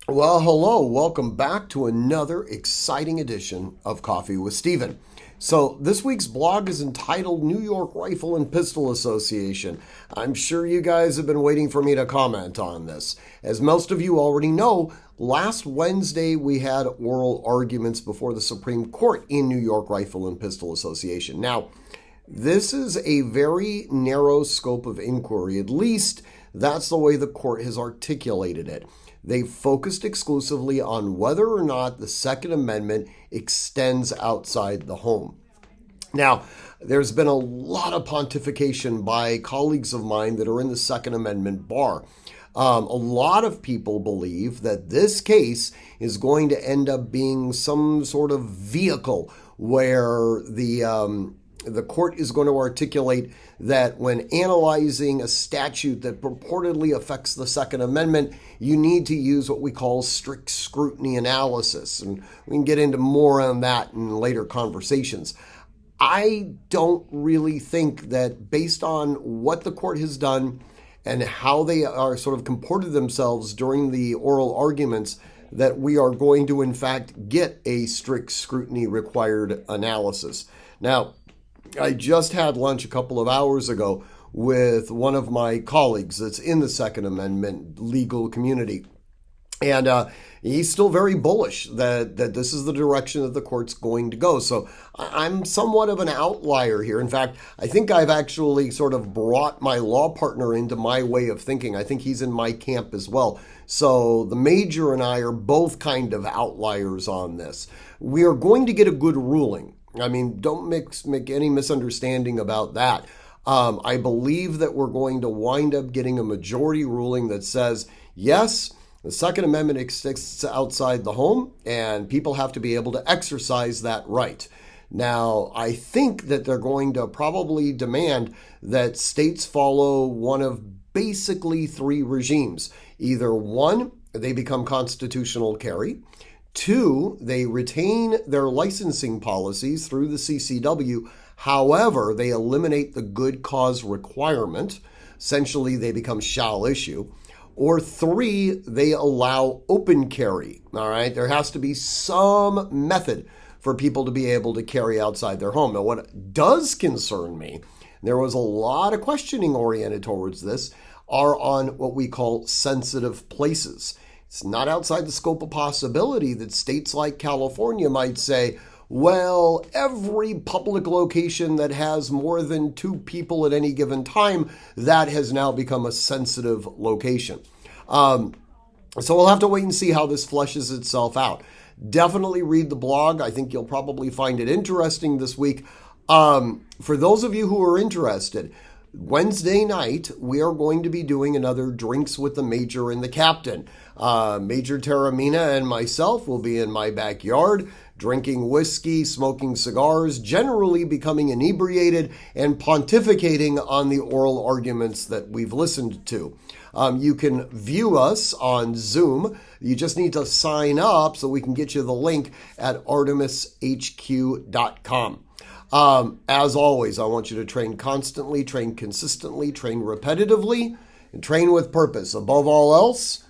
Well, hello. Welcome back to another exciting edition of Coffee with Steven. So, this week's blog is entitled New York Rifle and Pistol Association. I'm sure you guys have been waiting for me to comment on this. As most of you already know, last Wednesday we had oral arguments before the Supreme Court in New York Rifle and Pistol Association. Now, this is a very narrow scope of inquiry. At least that's the way the court has articulated it. They focused exclusively on whether or not the Second Amendment extends outside the home. Now, there's been a lot of pontification by colleagues of mine that are in the Second Amendment bar. A lot of people believe that this case is going to end up being some sort of vehicle where the court is going to articulate that when analyzing a statute that purportedly affects the Second Amendment, you need to use what we call strict scrutiny analysis. And we can get into more on that in later conversations. I don't really think that based on what the court has done and how they are sort of comported themselves during the oral arguments, that we are going to in fact get a strict scrutiny required analysis. Now, I just had lunch a couple of hours ago with one of my colleagues that's in the Second Amendment legal community. And he's still very bullish that this is the direction that the court's going to go. So I'm somewhat of an outlier here. In fact, I think I've actually sort of brought my law partner into my way of thinking. I think he's in my camp as well. So the major and I are both kind of outliers on this. We are going to get a good ruling. I mean, don't make any misunderstanding about that. I believe that we're going to wind up getting a majority ruling that says, yes, the Second Amendment exists outside the home, and people have to be able to exercise that right. Now, I think that they're going to probably demand that states follow one of basically three regimes. Either one, they become constitutional carry. Two, they retain their licensing policies through the CCW. However, they eliminate the good cause requirement. Essentially, they become shall issue. Or three, they allow open carry. All right, there has to be some method for people to be able to carry outside their home. Now, what does concern me, there was a lot of questioning oriented towards this, are on what we call sensitive places. It's not outside the scope of possibility that states like California might say, well, every public location that has more than two people at any given time, that has now become a sensitive location. So we'll have to wait and see how this fleshes itself out. Definitely read the blog. I think you'll probably find it interesting this week. For those of you who are interested, Wednesday night, we are going to be doing another Drinks with the Major and the Captain. Major Taramina and myself will be in my backyard, drinking whiskey, smoking cigars, generally becoming inebriated, and pontificating on the oral arguments that we've listened to. You can view us on Zoom. You just need to sign up so we can get you the link at artemishq.com. As always, I want you to train constantly, train consistently, train repetitively, and train with purpose. Above all else,